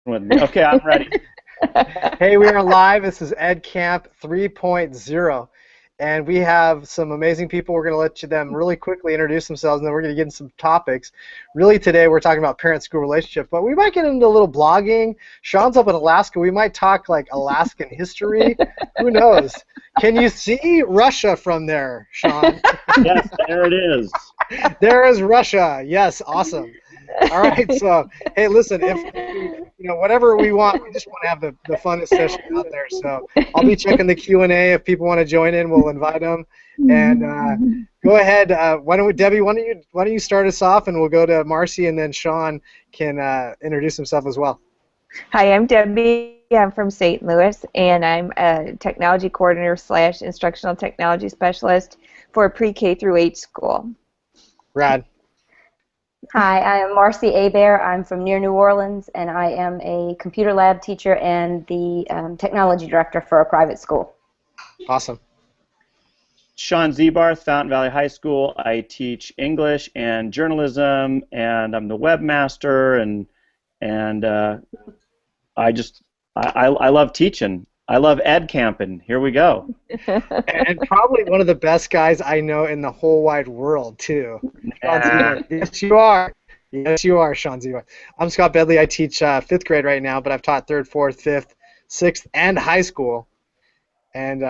with me. Okay, I'm ready. Hey, we are live. This is Edcamp 3.0, and we have some amazing people. We're going to let them really quickly introduce themselves, and then we're going to get into some topics. Really, today we're talking about parent-school relationship, but we might get into a little blogging. Sean's up in Alaska. We might talk like Alaskan history. Who knows? Can you see Russia from there, Sean? Yes, there it is. There is Russia. Yes, awesome. All right, so hey, listen, if whatever we want, we just want to have the funnest session out there. So I'll be checking the Q&A. If people want to join in, we'll invite them. And go ahead. Debbie? Why don't you start us off, and we'll go to Marcy, and then Sean can introduce himself as well. Hi, I'm Debbie. I'm from St. Louis, and I'm a technology coordinator / instructional technology specialist for a pre-K through 8 school. Rad. Hi, I am Marcy Abear. I'm from near New Orleans, and I am a computer lab teacher and the technology director for a private school. Awesome. Sean Zebarth, Fountain Valley High School. I teach English and journalism, and I'm the webmaster, and I love teaching. I love edcamping. Here we go. And probably one of the best guys I know in the whole wide world, too. Yes, you are. Yes, you are, Sean Zebarth. I'm Scott Bedley. I teach 5th grade right now, but I've taught 3rd, 4th, 5th, 6th, and high school. And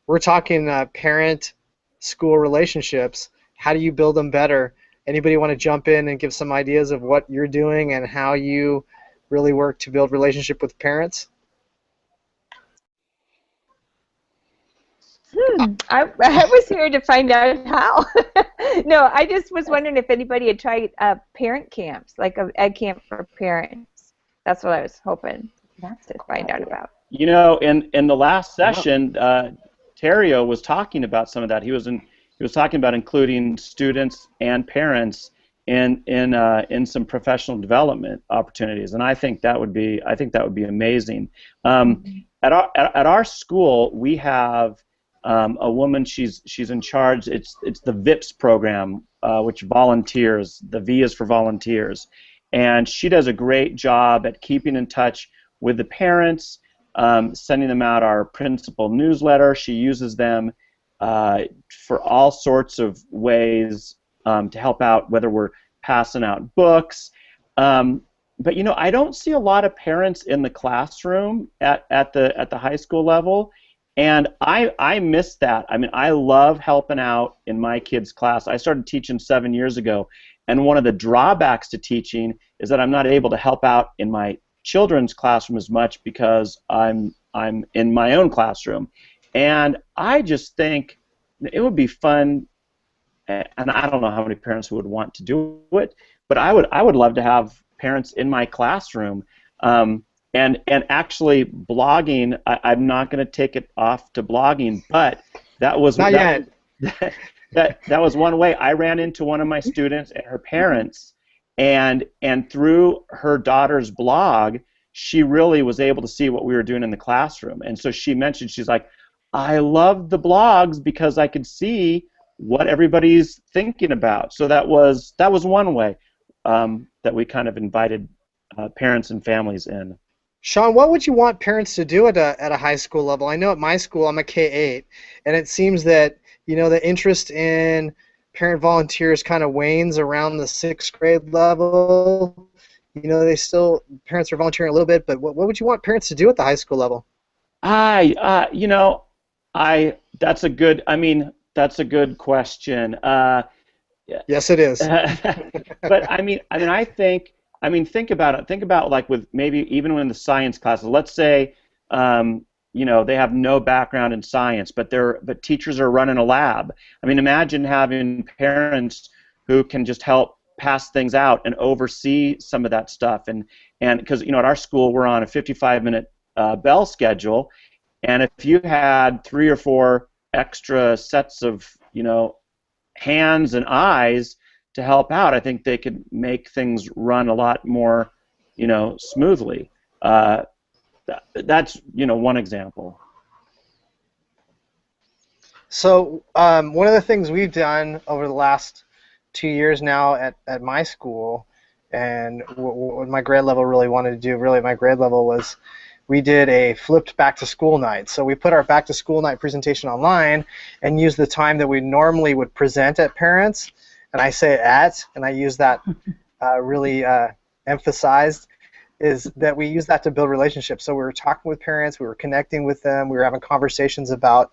we're talking parent-school relationships. How do you build them better? Anybody want to jump in and give some ideas of what you're doing and how you really work to build relationship with parents? I was here to find out how. No, I just was wondering if anybody had tried parent camps, like an ed camp for parents. That's what I was hoping to find out about. You know, in the last session, Terrio was talking about some of that. He was talking about including students and parents in some professional development opportunities, and I think that would be amazing. At our school, we have a woman. She's in charge. It's the VIPS program, which volunteers. The V is for volunteers, and she does a great job at keeping in touch with the parents, sending them out our principal newsletter. She uses them for all sorts of ways to help out, whether we're passing out books. But you know, I don't see a lot of parents in the classroom at the high school level. And I miss that. I mean, I love helping out in my kids' class. I started teaching 7 years ago, and one of the drawbacks to teaching is that I'm not able to help out in my children's classroom as much because I'm in my own classroom. And I just think it would be fun, and I don't know how many parents would want to do it, but I would love to have parents in my classroom. And actually, blogging, I'm not going to take it off to blogging, but that was not yet. That was one way. I ran into one of my students and her parents, and through her daughter's blog, she really was able to see what we were doing in the classroom. And so she mentioned, she's like, I love the blogs because I could see what everybody's thinking about. So that was one way that we kind of invited parents and families in. Sean, what would you want parents to do at a high school level? I know at my school I'm a K-8, and it seems that the interest in parent volunteers kind of wanes around the 6th grade level. Parents are volunteering a little bit, but what would you want parents to do at the high school level? That's a good question. Yes, it is. But think about it. Think about like with maybe even in the science classes. Let's say they have no background in science, but teachers are running a lab. I mean, imagine having parents who can just help pass things out and oversee some of that stuff. And because at our school we're on a 55-minute bell schedule, and if you had 3 or 4 extra sets of hands and eyes to help out, I think they could make things run a lot more, smoothly. That's one example. So one of the things we've done over the last 2 years now at my school And what my grade level really wanted to do, really my grade level was, we did a flipped back to school night. So we put our back to school night presentation online and used the time that we normally would present at parents, and I say at, and I use that really emphasized, is that we use that to build relationships. So we were talking with parents, we were connecting with them, we were having conversations about,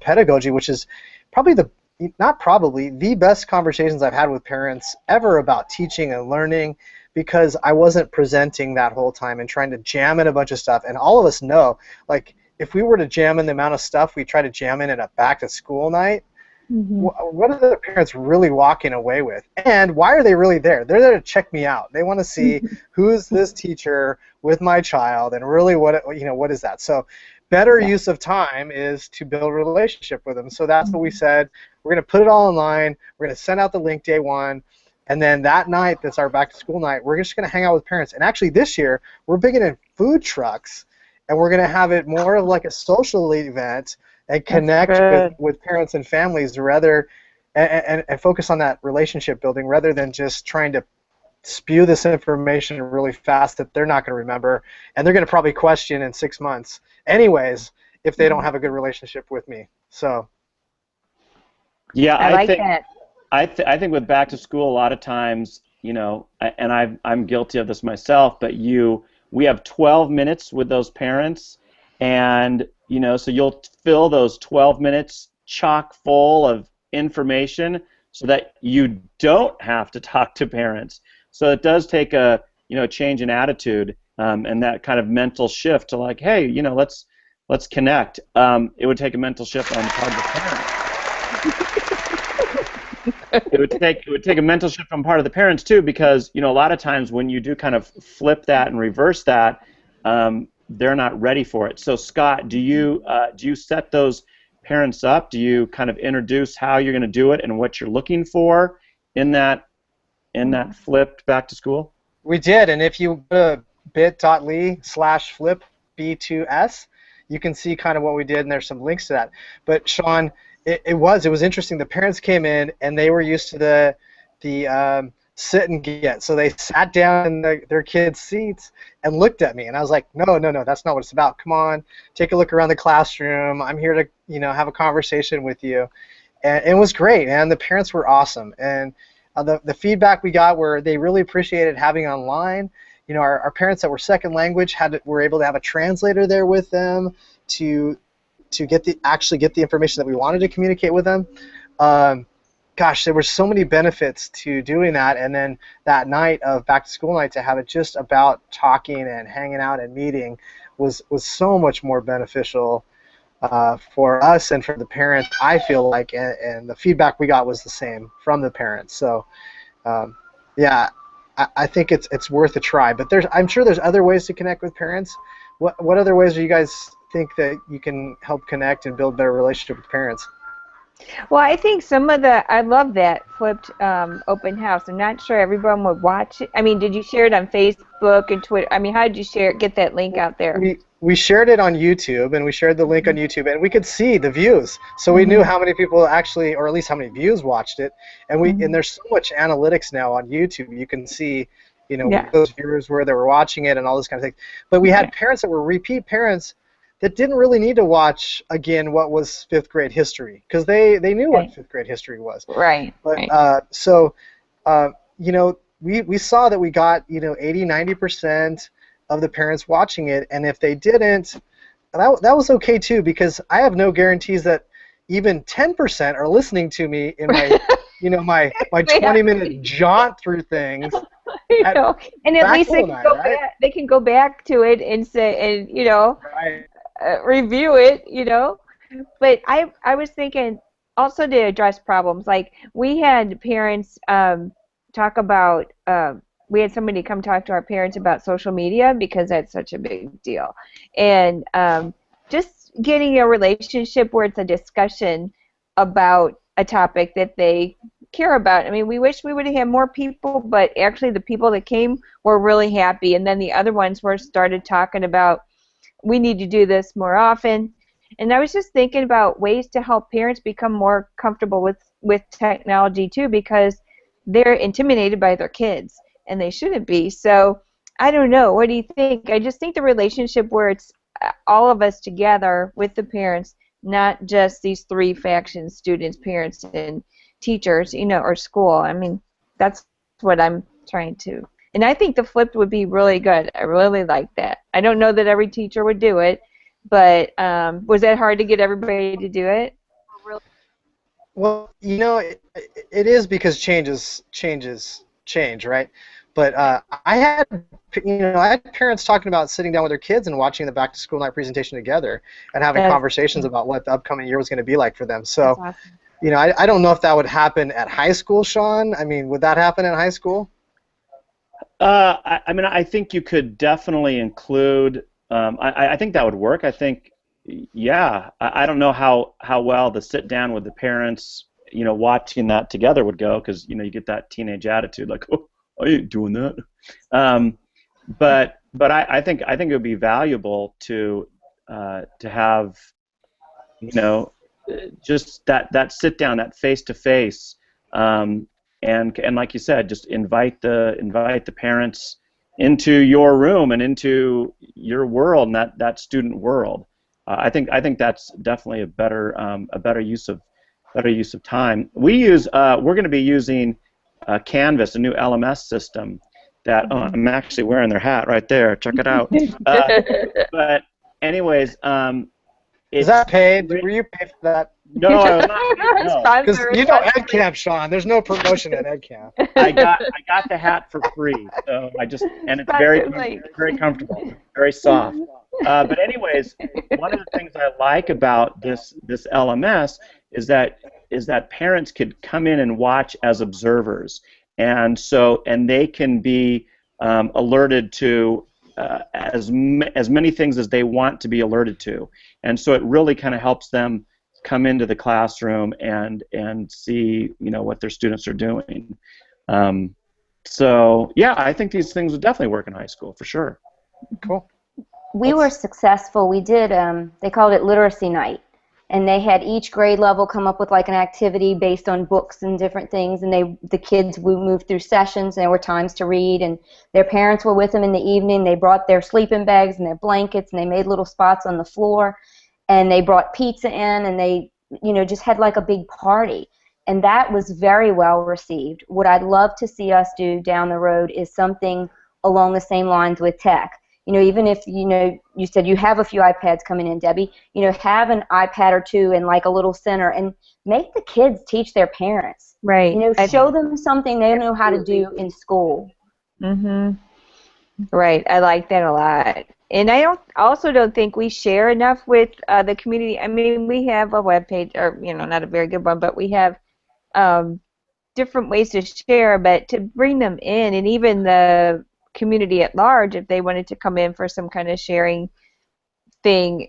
pedagogy, which is probably the best conversations I've had with parents ever about teaching and learning, because I wasn't presenting that whole time and trying to jam in a bunch of stuff. And all of us know, like, if we were to jam in the amount of stuff we try to jam in at a back to school night, what are the parents really walking away with? And why are they really there? They're there to check me out. They want to see who's this teacher with my child, and really what is that? So better use of time is to build a relationship with them. So that's what we said. We're going to put it all online. We're going to send out the link day one. And then that night, that's our back to school night, we're just going to hang out with parents. And actually this year, we're bringing in food trucks, and we're going to have it more of like a social event and connect with parents and families and focus on that relationship building, rather than just trying to spew this information really fast that they're not going to remember, and they're going to probably question in 6 months anyways if they don't have a good relationship with me. So yeah, I like that. I think with back to school, a lot of times, and I'm guilty of this myself, but we have 12 minutes with those parents, and so you'll fill those 12 minutes chock full of information so that you don't have to talk to parents. So it does take a change in attitude, and that kind of mental shift to like, hey, let's connect. It would take a mental shift on the part of the parent. It would take a mental shift on part of the parents too, because a lot of times when you do kind of flip that and reverse that, they're not ready for it. So Scott, do you set those parents up? Do you kind of introduce how you're going to do it and what you're looking for in that flipped back to school? We did, and if you go to bit.ly/flip B2S, you can see kind of what we did, and there's some links to that. But Sean, it was interesting. The parents came in, and they were used to the sit and get. So they sat down in their kids' seats and looked at me, and I was like, no, that's not what it's about. Come on, take a look around the classroom. I'm here to have a conversation with you. And it was great, and the parents were awesome. And the feedback we got were they really appreciated having online. Our parents that were second language were able to have a translator there with them to actually get the information that we wanted to communicate with them. Gosh, there were so many benefits to doing that, and then that night of back to school night, to have it just about talking and hanging out and meeting was so much more beneficial for us and for the parents, I feel like, and the feedback we got was the same from the parents. So yeah, I think it's worth a try. But I'm sure there's other ways to connect with parents. What other ways do you guys think that you can help connect and build better relationship with parents? Well, I think I love that flipped open house. I'm not sure everyone would watch it. I mean, did you share it on Facebook and Twitter? I mean, how did you get that link out there? We shared it on YouTube, and we shared the link on YouTube, and we could see the views. So we knew how many people actually, or at least how many views watched it. And and there's so much analytics now on YouTube. You can see, what those viewers were that were watching it and all this kind of thing. But we had parents that were repeat parents that didn't really need to watch again what was fifth grade history, because they knew what fifth grade history was. Right. But so we saw that we got 80-90% of the parents watching it, and if they didn't, that was okay too, because I have no guarantees that even 10% are listening to me in my my 20-minute jaunt through things. And at least they can go back to it and say, and review it, But I was thinking also to address problems, like we had parents talk about. We had somebody come talk to our parents about social media, because that's such a big deal, and just getting a relationship where it's a discussion about a topic that they care about. I mean, we wish we would have had more people, but actually the people that came were really happy, and then the other ones started talking about, we need to do this more often. And I was just thinking about ways to help parents become more comfortable with technology too, because they're intimidated by their kids. and they shouldn't be. So I don't know. What do you think? I just think the relationship where it's all of us together with the parents, not just these three factions, students, parents, and teachers, or school. I mean, that's what I'm trying to. And I think the flipped would be really good. I really like that. I don't know that every teacher would do it, but was that hard to get everybody to do it? Well, it is because change, right? But I had parents talking about sitting down with their kids and watching the back to school night presentation together and having conversations about what the upcoming year was going to be like for them. So, awesome. I don't know if that would happen at high school, Sean. I mean, would that happen in high school? I mean, I think you could definitely include. I think that would work. I think, yeah. I don't know how well the sit down with the parents, watching that together would go, because you get that teenage attitude like, oh, I ain't doing that. But I think it would be valuable to have, just that sit down, that face to face. And like you said, just invite the parents into your room and into your world, and that student world. I think that's definitely a better use of time. We're going to be using Canvas, a new LMS system. That I'm actually wearing their hat right there. Check it out. But anyways, is that paid? Were you paid for that? No, I was not. Because Edcamp, Sean. There's no promotion at Edcamp. I got the hat for free, so and it's very comfortable, very soft. But anyways, one of the things I like about this LMS is that parents could come in and watch as observers, and they can be alerted to as many things as they want to be alerted to, and so it really kind of helps them come into the classroom and see what their students are doing. So yeah, I think these things would definitely work in high school for sure. Cool. We were successful. We did, they called it Literacy Night, and they had each grade level come up with like an activity based on books and different things, and the kids would move through sessions, and there were times to read, and their parents were with them in the evening. They brought their sleeping bags and their blankets, and they made little spots on the floor, and they brought pizza in, and they just had like a big party, and that was very well received. What I'd love to see us do down the road is something along the same lines with tech. Even if, you said you have a few iPads coming in, Debbie, have an iPad or two in like a little center and make the kids teach their parents. Right. Show them something they know how to do in school. Mm-hmm. Right. I like that a lot. And I also don't think we share enough with the community. I mean, we have a web page, or not a very good one, but we have different ways to share. But to bring them in, and even the community at large, if they wanted to come in for some kind of sharing thing,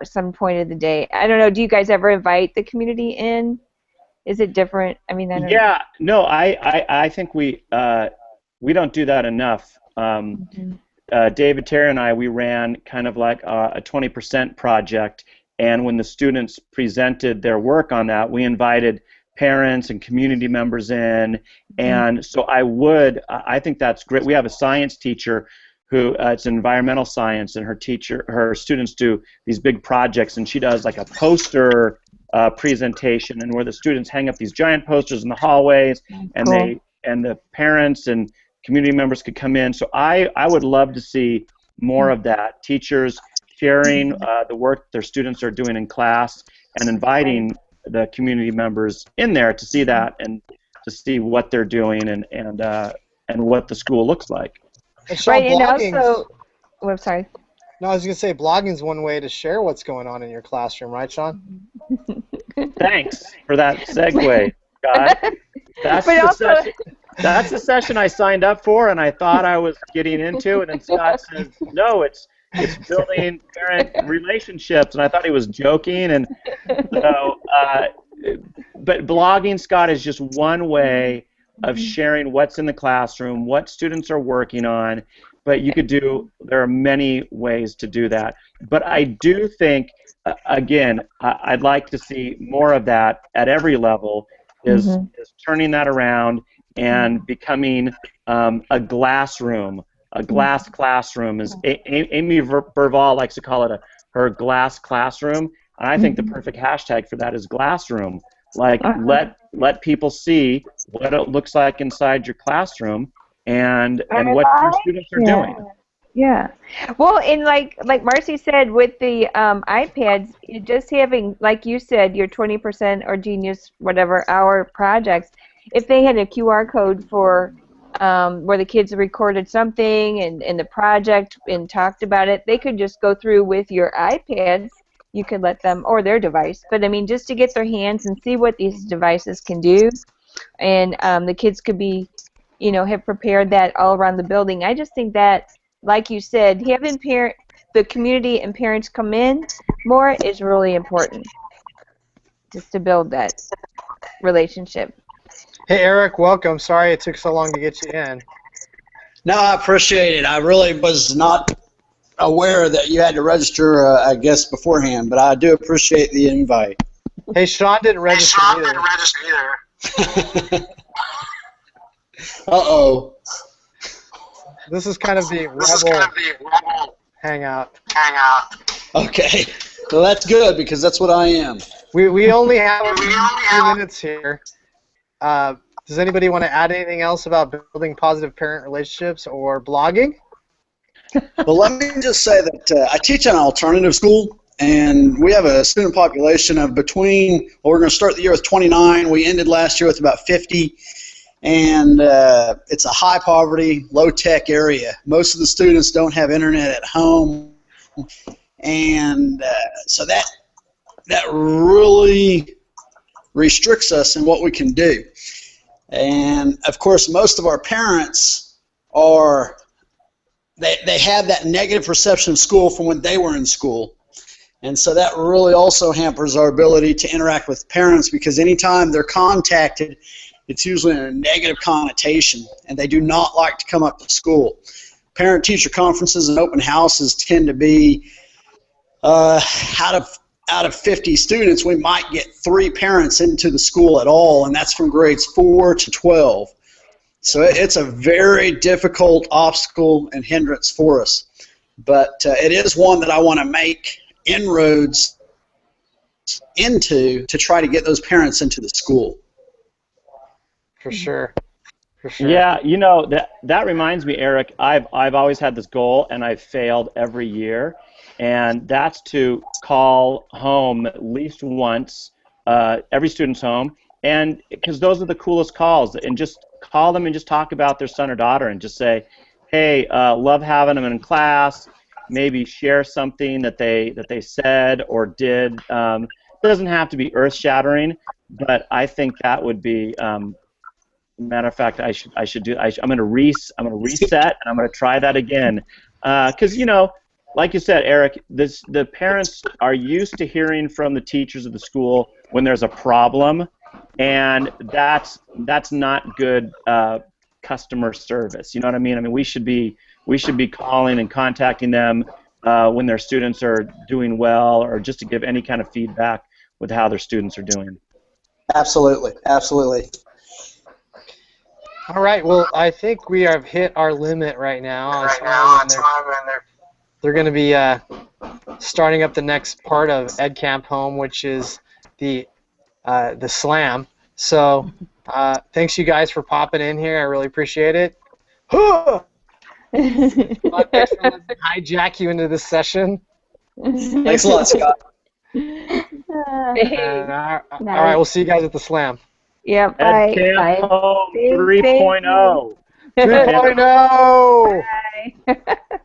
some point of the day. I don't know. Do you guys ever invite the community in? Is it different? I mean, I don't know. No. I think we don't do that enough. David, Terry, and I, we ran kind of like a 20% project, and when the students presented their work on that, we invited parents and community members in, and so I think that's great. We have a science teacher who, it's environmental science, and her students do these big projects, and she does like a poster presentation, and where the students hang up these giant posters in the hallways, and Cool. the parents and community members could come in. So I would love to see more of that. Teachers sharing the work their students are doing in class, and inviting the community members in there to see that, and to see what they're doing, and what the school looks like. And Sean, Right, and also, I'm sorry. No, I was going to say blogging is one way to share what's going on in your classroom, right, Sean? Thanks for that segue, Scott. That's the session I signed up for, and I thought I was getting into, and then Scott says, no, it's building parent relationships, and I thought he was joking, and so, but blogging, Scott, is just one way of sharing what's in the classroom, what students are working on, but there are many ways to do that. But I do think, again, I'd like to see more of that at every level, is turning that around and becoming a glass room, a glass classroom. Is Amy Burval likes to call it her glass classroom, and I think the perfect hashtag for that is glassroom. Like let people see what it looks like inside your classroom and what your students are doing. Yeah. Well, and like Marcy said, with the iPads, just having, like you said, your 20% or Genius whatever hour projects, if they had a QR code for where the kids recorded something and the project and talked about it, they could just go through with your iPads. You could let them, or their device, but I mean, just to get their hands and see what these devices can do, and the kids could be, have prepared that all around the building. I just think that, like you said, having the community and parents come in more is really important, just to build that relationship. Hey, Eric, welcome. Sorry it took so long to get you in. No, I appreciate it. I really was not aware that you had to register, I guess, beforehand, but I do appreciate the invite. Hey, Sean didn't register either. Uh-oh. This is kind of the Rebel hangout. Okay. Well, that's good, because that's what I am. We only have a few minutes here. Does anybody want to add anything else about building positive parent relationships or blogging? Well, let me just say that I teach an alternative school, and we have a student population of between, well, we're going to start the year with 29. We ended last year with about 50, and it's a high poverty, low tech area. Most of the students don't have internet at home, and so that really restricts us in what we can do. And of course, most of our parents are, they have that negative perception of school from when they were in school. And so that really also hampers our ability to interact with parents, because anytime they're contacted, it's usually in a negative connotation, and they do not like to come up to school. Parent-teacher conferences and open houses tend to be, out of 50 students, we might get 3 parents into the school at all, and that's from grades 4 to 12. So it's a very difficult obstacle and hindrance for us. But it is one that I want to make inroads into to try to get those parents into the school. For sure. Yeah, that reminds me, Eric, I've always had this goal, and I've failed every year, and that's to call home at least once, every student's home, and because those are the coolest calls, and just call them and just talk about their son or daughter and just say, hey, love having them in class, maybe share something that they said or did. It doesn't have to be earth-shattering, but I think that would be, matter of fact, I'm going to reset, and I'm going to try that again, because like you said, Eric, the parents are used to hearing from the teachers of the school when there's a problem, and that's not good customer service. You know what I mean? I mean, we should be calling and contacting them when their students are doing well, or just to give any kind of feedback with how their students are doing. Absolutely, absolutely. All right. Well, I think we have hit our limit right now. They're going to be starting up the next part of EdcampHOME, which is the slam. So thanks you guys for popping in here. I really appreciate it. Thanks for letting me hijack you into this session. Thanks a lot, Scott. All right, we'll see you guys at the slam. Yeah, bye. EdcampHOME 3.0. 3.0. Bye.